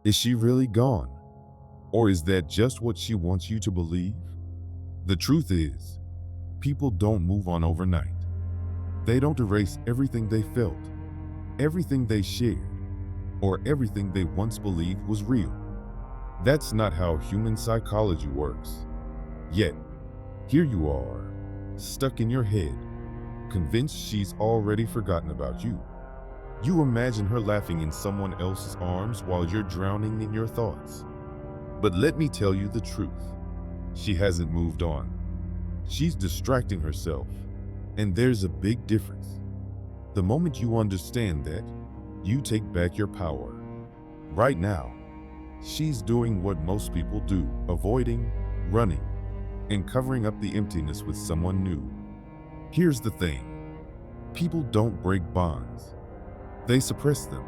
Is she really gone? Or is that just what she wants you to believe? The truth is, people don't move on overnight. They don't erase everything they felt, everything they shared, or everything they once believed was real. That's not how human psychology works. Yet, here you are, stuck in your head, convinced she's already forgotten about you. You imagine her laughing in someone else's arms while you're drowning in your thoughts. But let me tell you the truth. She hasn't moved on. She's distracting herself. And there's a big difference. The moment you understand that, you take back your power. Right now, she's doing what most people do, avoiding, running, and covering up the emptiness with someone new. Here's the thing. People don't break bonds. They suppress them.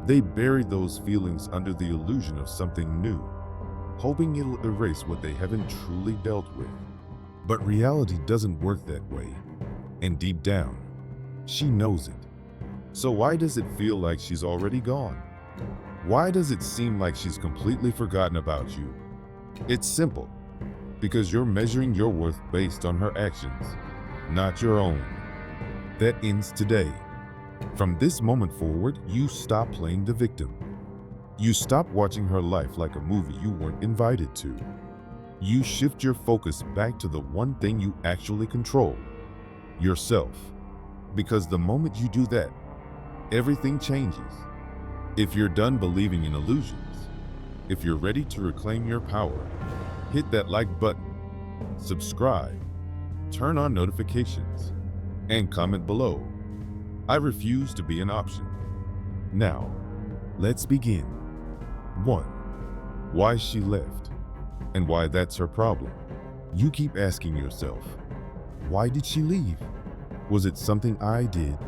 They bury those feelings under the illusion of something new, hoping it'll erase what they haven't truly dealt with. But reality doesn't work that way. And deep down, she knows it. So why does it feel like she's already gone? Why does it seem like she's completely forgotten about you? It's simple. Because you're measuring your worth based on her actions, not your own. That ends today. From this moment forward, you stop playing the victim. You stop watching her life like a movie you weren't invited to. You shift your focus back to the one thing you actually control, yourself. Because the moment you do that, everything changes. If you're done believing in illusions, if you're ready to reclaim your power, hit that like button, subscribe, turn on notifications, and comment below. I refuse to be an option. Now, let's begin. 1. Why she left, and why that's her problem. You keep asking yourself, why did she leave? Was it something I did?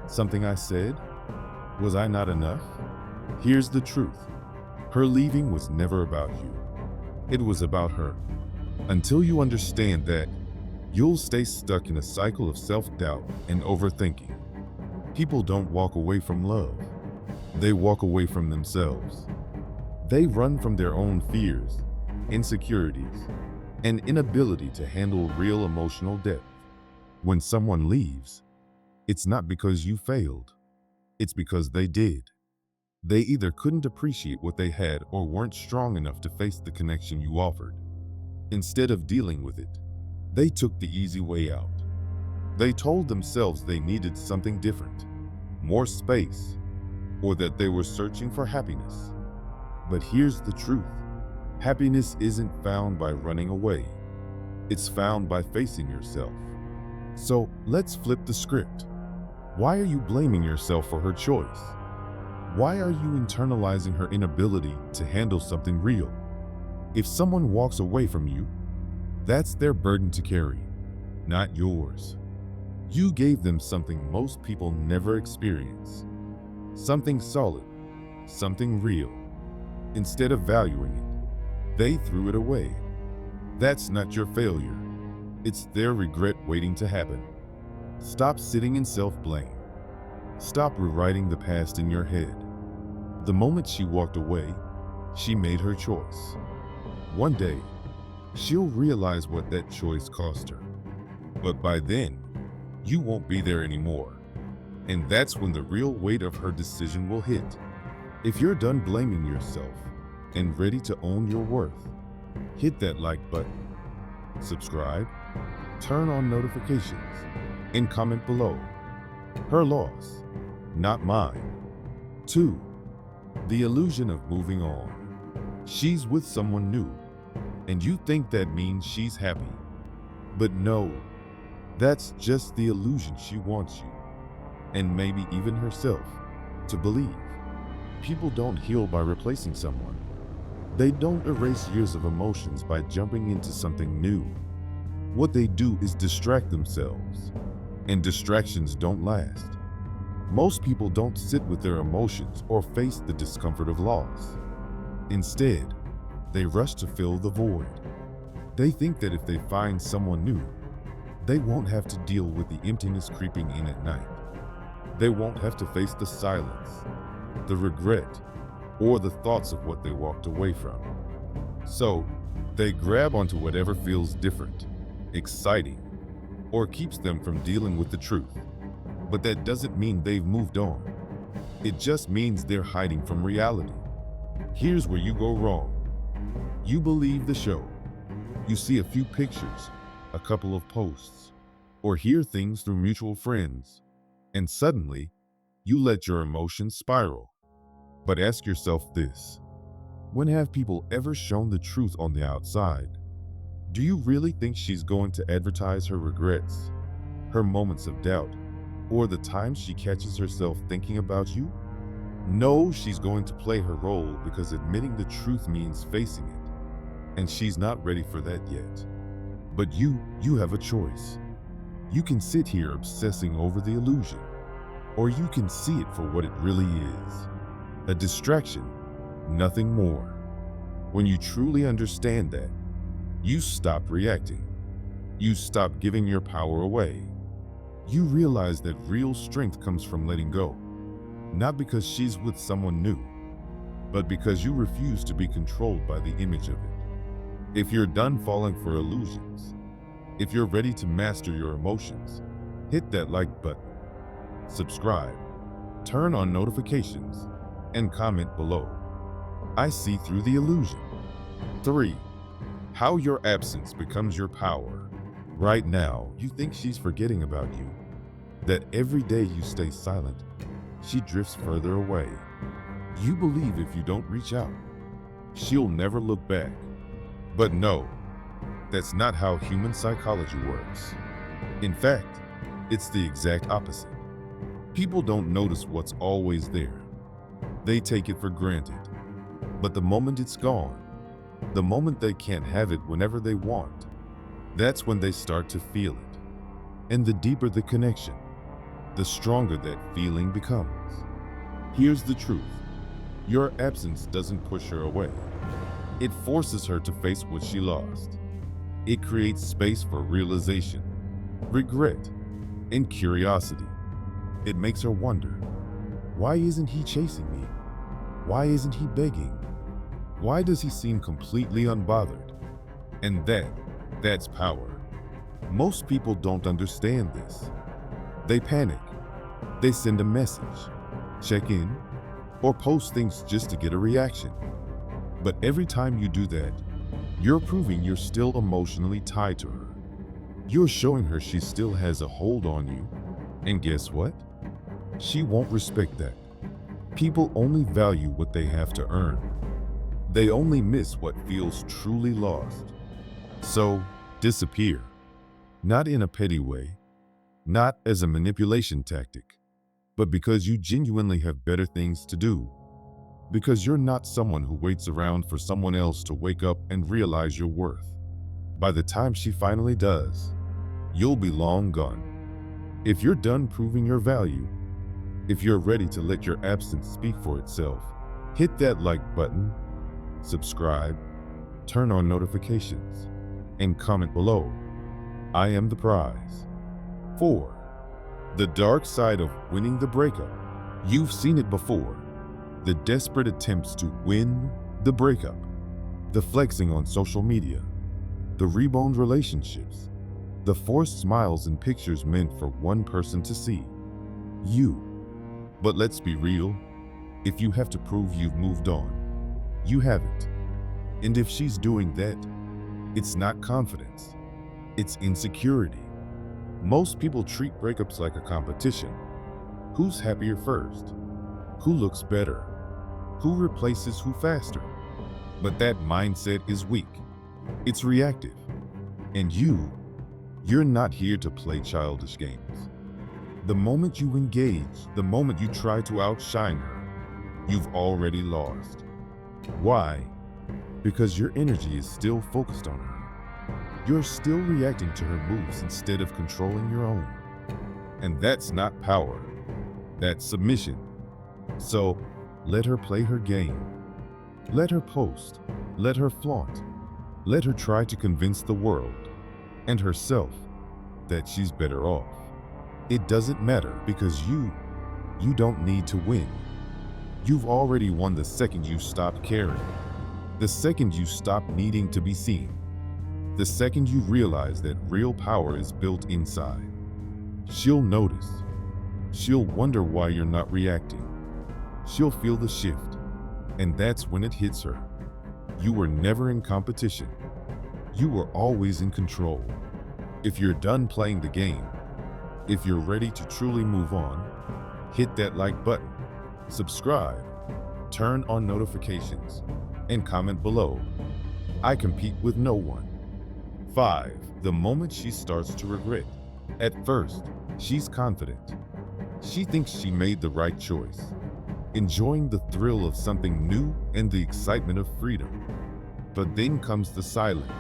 Something I said? Was I not enough? Here's the truth. Her leaving was never about you. It was about her. Until you understand that, you'll stay stuck in a cycle of self-doubt and overthinking. People don't walk away from love. They walk away from themselves. They run from their own fears, insecurities, and inability to handle real emotional depth. When someone leaves, it's not because you failed. It's because they did. They either couldn't appreciate what they had or weren't strong enough to face the connection you offered. Instead of dealing with it, they took the easy way out. They told themselves they needed something different, more space, or that they were searching for happiness. But here's the truth. Happiness isn't found by running away. It's found by facing yourself. So let's flip the script. Why are you blaming yourself for her choice? Why are you internalizing her inability to handle something real? If someone walks away from you, that's their burden to carry, not yours. You gave them something most people never experience. Something solid, something real. Instead of valuing it, they threw it away. That's not your failure. It's their regret waiting to happen. Stop sitting in self-blame. Stop rewriting the past in your head. The moment she walked away, she made her choice. One day, she'll realize what that choice cost her. But by then, you won't be there anymore. And that's when the real weight of her decision will hit. If you're done blaming yourself and ready to own your worth, hit that like button, subscribe, turn on notifications, and comment below. Her loss, not mine. 2. The illusion of moving on. She's with someone new, and you think that means she's happy. But no, that's just the illusion she wants you, and maybe even herself, to believe. People don't heal by replacing someone. They don't erase years of emotions by jumping into something new. What they do is distract themselves, and distractions don't last. Most people don't sit with their emotions or face the discomfort of loss. Instead, they rush to fill the void. They think that if they find someone new, they won't have to deal with the emptiness creeping in at night. They won't have to face the silence, the regret, or the thoughts of what they walked away from. So, they grab onto whatever feels different, exciting, or keeps them from dealing with the truth. But that doesn't mean they've moved on. It just means they're hiding from reality. Here's where you go wrong. You believe the show. You see a few pictures, a couple of posts, or hear things through mutual friends, and suddenly, you let your emotions spiral. But ask yourself this: when have people ever shown the truth on the outside? Do you really think she's going to advertise her regrets, her moments of doubt, or the times she catches herself thinking about you? No, she's going to play her role because admitting the truth means facing it, and she's not ready for that yet. But you have a choice. You can sit here obsessing over the illusion, or you can see it for what it really is: a distraction, nothing more. When you truly understand that, you stop reacting. You stop giving your power away. You realize that real strength comes from letting go, not because she's with someone new, but because you refuse to be controlled by the image of it. If you're done falling for illusions, if you're ready to master your emotions, hit that like button, subscribe, turn on notifications, and comment below. I see through the illusion. 3. How your absence becomes your power. Right now, you think she's forgetting about you, that every day you stay silent, she drifts further away. You believe if you don't reach out, she'll never look back. But no, that's not how human psychology works. In fact, it's the exact opposite. People don't notice what's always there. They take it for granted. But the moment it's gone, the moment they can't have it whenever they want, that's when they start to feel it. And the deeper the connection, the stronger that feeling becomes. Here's the truth. Your absence doesn't push her away. It forces her to face what she lost. It creates space for realization, regret, and curiosity. It makes her wonder, why isn't he chasing me? Why isn't he begging? Why does he seem completely unbothered? And that's power. Most people don't understand this. They panic. They send a message, check in, or post things just to get a reaction. But every time you do that, you're proving you're still emotionally tied to her. You're showing her she still has a hold on you. And guess what? She won't respect that. People only value what they have to earn. They only miss what feels truly lost. So, disappear. Not in a petty way, not as a manipulation tactic, but because you genuinely have better things to do. Because you're not someone who waits around for someone else to wake up and realize your worth. By the time she finally does, you'll be long gone. If you're done proving your value, if you're ready to let your absence speak for itself, hit that like button, subscribe, turn on notifications, and comment below. I am the prize. 4. The dark side of winning the breakup. You've seen it before. The desperate attempts to win the breakup. The flexing on social media. The rebound relationships. The forced smiles and pictures meant for one person to see. You. But let's be real. If you have to prove you've moved on, you haven't. And if she's doing that, it's not confidence. It's insecurity. Most people treat breakups like a competition. Who's happier first? Who looks better? Who replaces who faster? But that mindset is weak. It's reactive. And you're not here to play childish games. The moment you engage, the moment you try to outshine her, you've already lost. Why? Because your energy is still focused on her. You're still reacting to her moves instead of controlling your own. And that's not power. That's submission. So, let her play her game. Let her post. Let her flaunt. Let her try to convince the world and herself that she's better off. It doesn't matter because you don't need to win. You've already won the second you stop caring, the second you stop needing to be seen, the second you realize that real power is built inside. She'll notice. She'll wonder why you're not reacting. She'll feel the shift, and that's when it hits her. You were never in competition. You were always in control. If you're done playing the game, if you're ready to truly move on, hit that like button, subscribe, turn on notifications, and comment below. I compete with no one. 5. The moment she starts to regret. At first, she's confident. She thinks she made the right choice, enjoying the thrill of something new and the excitement of freedom. But then comes the silence,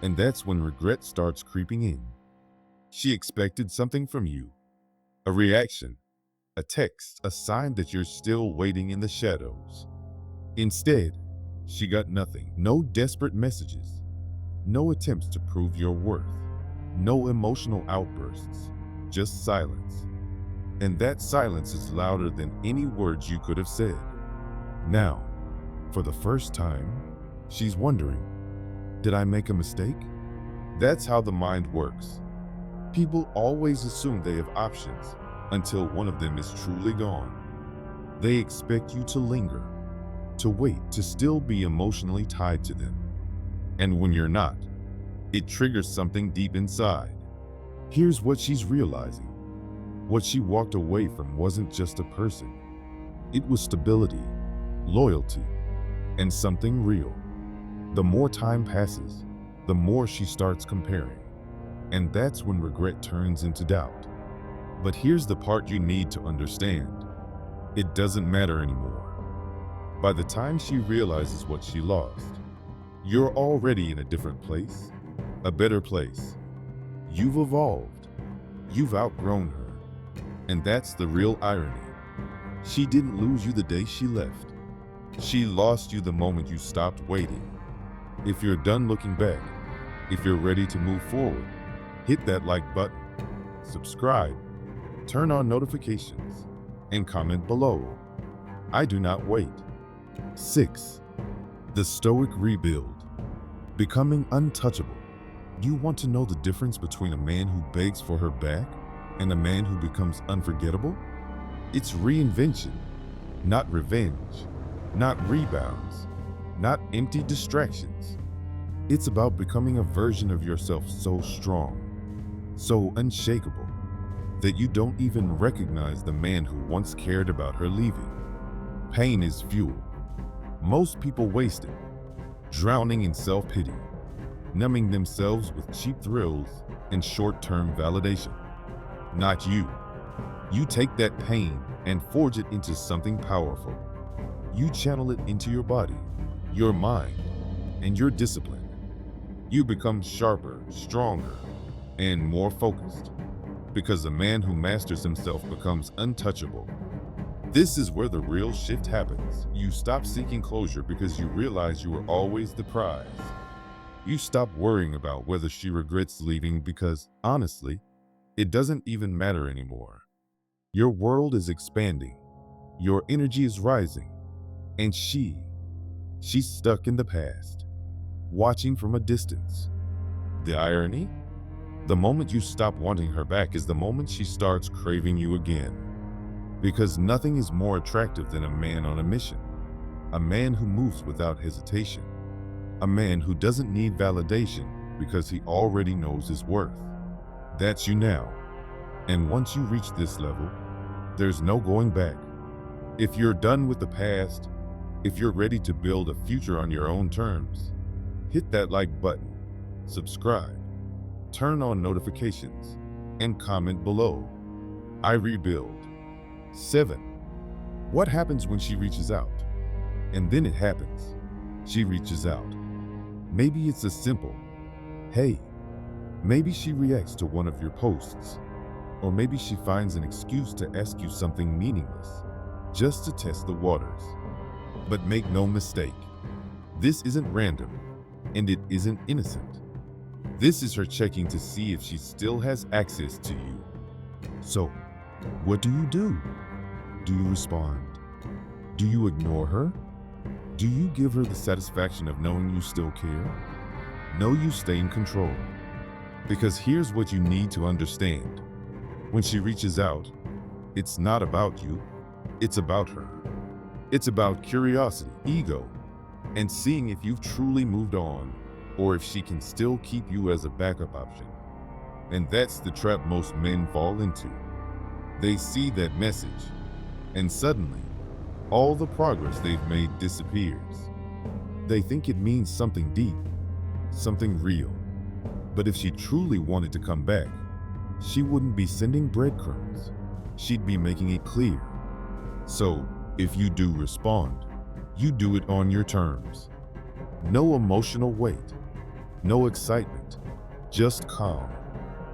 and that's when regret starts creeping in. She expected something from you, a reaction, a text, a sign that you're still waiting in the shadows. Instead, she got nothing. No desperate messages, no attempts to prove your worth, no emotional outbursts, just silence. And that silence is louder than any words you could have said. Now, for the first time, she's wondering, did I make a mistake? That's how the mind works. People always assume they have options until one of them is truly gone. They expect you to linger, to wait, to still be emotionally tied to them. And when you're not, it triggers something deep inside. Here's what she's realizing. What she walked away from wasn't just a person. It was stability, loyalty, and something real. The more time passes, the more she starts comparing. And that's when regret turns into doubt. But here's the part you need to understand. It doesn't matter anymore. By the time she realizes what she lost, you're already in a different place, a better place. You've evolved. You've outgrown her. And that's the real irony. She didn't lose you the day she left. She lost you the moment you stopped waiting. If you're done looking back, if you're ready to move forward, hit that like button, subscribe, turn on notifications, and comment below. I do not wait. 6. The Stoic rebuild. Becoming untouchable. You want to know the difference between a man who begs for her back and a man who becomes unforgettable? It's reinvention, not revenge, not rebounds, not empty distractions. It's about becoming a version of yourself so strong, so unshakable, that you don't even recognize the man who once cared about her leaving. Pain is fuel. Most people waste it, drowning in self-pity, numbing themselves with cheap thrills and short-term validation. Not you. You take that pain and forge it into something powerful. You channel it into your body, your mind, and your discipline. You become sharper, stronger, and more focused. Because the man who masters himself becomes untouchable. This is where the real shift happens. You stop seeking closure because you realize you were always the prize. You stop worrying about whether she regrets leaving because, honestly, it doesn't even matter anymore. Your world is expanding. Your energy is rising. And she's stuck in the past, watching from a distance. The irony? The moment you stop wanting her back is the moment she starts craving you again. Because nothing is more attractive than a man on a mission. A man who moves without hesitation. A man who doesn't need validation because he already knows his worth. That's you now. And once you reach this level, there's no going back. If you're done with the past, if you're ready to build a future on your own terms, hit that like button, subscribe, turn on notifications, and comment below. I rebuild. 7. What happens when she reaches out? And then it happens. She reaches out. Maybe it's as simple, hey. Maybe she reacts to one of your posts. Or maybe she finds an excuse to ask you something meaningless, just to test the waters. But make no mistake, this isn't random, and it isn't innocent. This is her checking to see if she still has access to you. So, what do? Do you respond? Do you ignore her? Do you give her the satisfaction of knowing you still care? No, you stay in control. Because here's what you need to understand. When she reaches out, it's not about you, it's about her. It's about curiosity, ego, and seeing if you've truly moved on or if she can still keep you as a backup option. And that's the trap most men fall into. They see that message, and suddenly, all the progress they've made disappears. They think it means something deep, something real. But if she truly wanted to come back, she wouldn't be sending breadcrumbs. She'd be making it clear. So, if you do respond, you do it on your terms. No emotional weight, no excitement, just calm,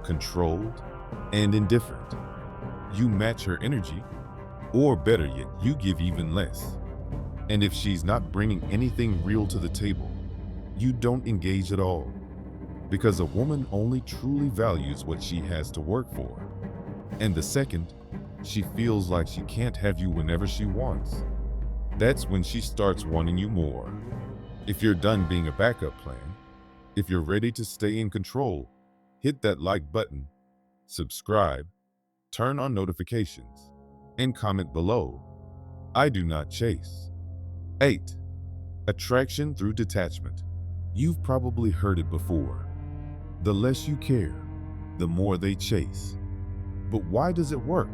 controlled, and indifferent. You match her energy, or better yet, you give even less. And if she's not bringing anything real to the table, you don't engage at all. Because a woman only truly values what she has to work for. And the second she feels like she can't have you whenever she wants, that's when she starts wanting you more. If you're done being a backup plan, if you're ready to stay in control, hit that like button, subscribe, turn on notifications, and comment below. I do not chase. 8. Attraction through detachment. You've probably heard it before. The less you care, the more they chase. But why does it work?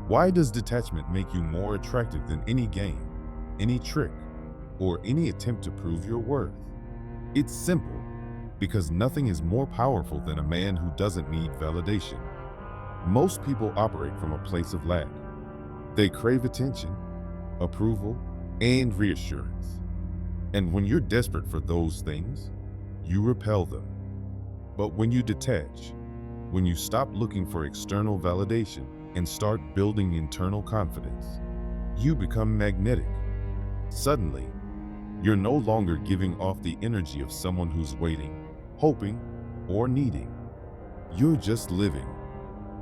Why does detachment make you more attractive than any game, any trick, or any attempt to prove your worth? It's simple, because nothing is more powerful than a man who doesn't need validation. Most people operate from a place of lack. They crave attention, approval, and reassurance. And when you're desperate for those things, you repel them. But when you detach, when you stop looking for external validation and start building internal confidence, you become magnetic. Suddenly, you're no longer giving off the energy of someone who's waiting, hoping, or needing. You're just living.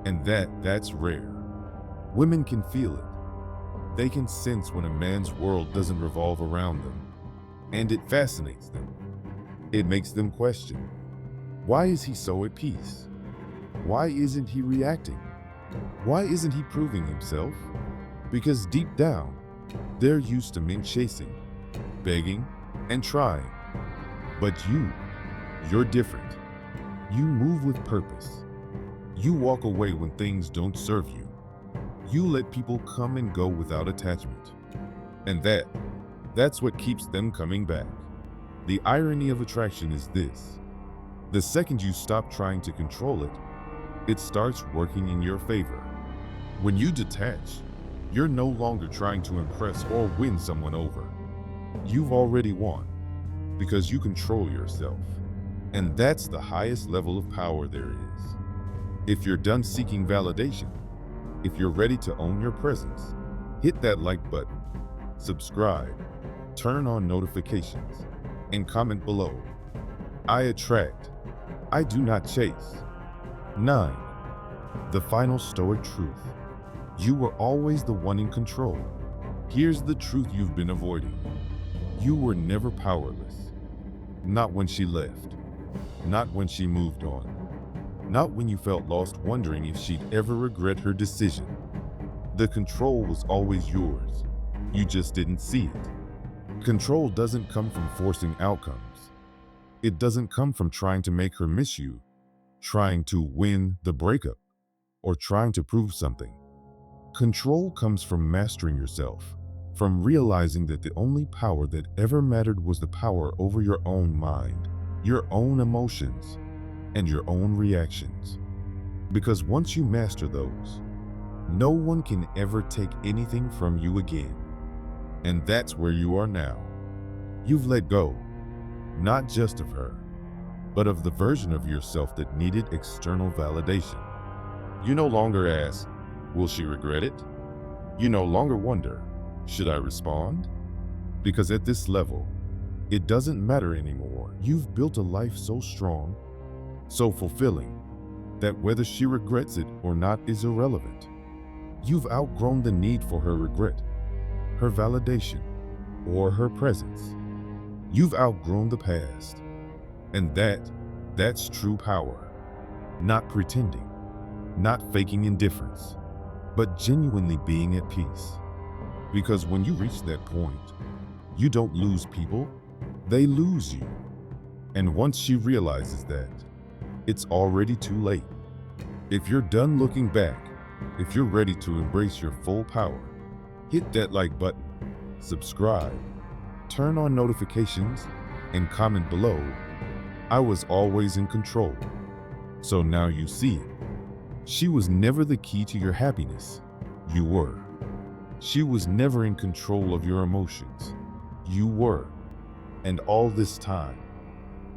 And that's rare. Women can feel it. They can sense when a man's world doesn't revolve around them. And it fascinates them. It makes them question. Why is he so at peace? Why isn't he reacting? Why isn't he proving himself? Because deep down, they're used to men chasing, begging, and trying. But you're different. You move with purpose. You walk away when things don't serve you. You let people come and go without attachment. And that's what keeps them coming back. The irony of attraction is this. The second you stop trying to control it, it starts working in your favor. When you detach, you're no longer trying to impress or win someone over. You've already won, because you control yourself. And that's the highest level of power there is. If you're done seeking validation, if you're ready to own your presence, hit that like button, subscribe, turn on notifications, and comment below. I attract. I do not chase. 9. The final Stoic truth. You were always the one in control. Here's the truth you've been avoiding. You were never powerless. Not when she left. Not when she moved on. Not when you felt lost wondering if she'd ever regret her decision. The control was always yours. You just didn't see it. Control doesn't come from forcing outcomes. It doesn't come from trying to make her miss you, trying to win the breakup, or trying to prove something. Control comes from mastering yourself, from realizing that the only power that ever mattered was the power over your own mind, your own emotions, and your own reactions. Because once you master those, no one can ever take anything from you again. And that's where you are now. You've let go, not just of her, but of the version of yourself that needed external validation. You no longer ask, will she regret it? You no longer wonder, should I respond? Because at this level, it doesn't matter anymore. You've built a life so strong, so fulfilling, that whether she regrets it or not is irrelevant. You've outgrown the need for her regret. her validation, or her presence. You've outgrown the past, and that's true power. Not pretending, not faking indifference, but genuinely being at peace. Because when you reach that point, you don't lose people, they lose you. And once she realizes that, it's already too late. If you're done looking back, if you're ready to embrace your full power, hit that like button, subscribe, turn on notifications, and comment below. I was always in control. So now you see it. She was never the key to your happiness. You were. She was never in control of your emotions. You were. And all this time,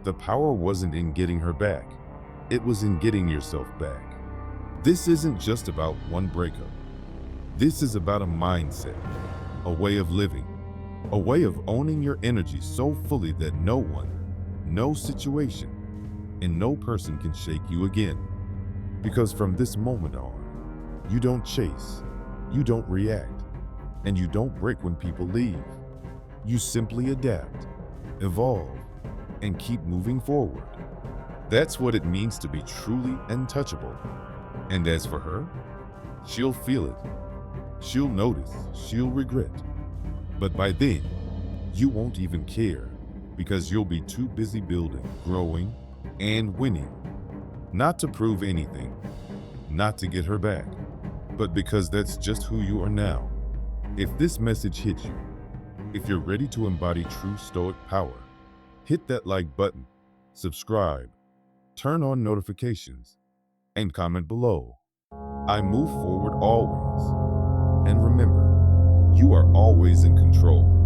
the power wasn't in getting her back. It was in getting yourself back. This isn't just about one breakup. This is about a mindset, a way of living, a way of owning your energy so fully that no one, no situation, and no person can shake you again. Because from this moment on, you don't chase, you don't react, and you don't break when people leave. You simply adapt, evolve, and keep moving forward. That's what it means to be truly untouchable. And as for her, she'll feel it. She'll notice, she'll regret. But by then, you won't even care because you'll be too busy building, growing, and winning. Not to prove anything, not to get her back, but because that's just who you are now. If this message hit you, if you're ready to embody true Stoic power, hit that like button, subscribe, turn on notifications, and comment below. I move forward always. And remember, you are always in control.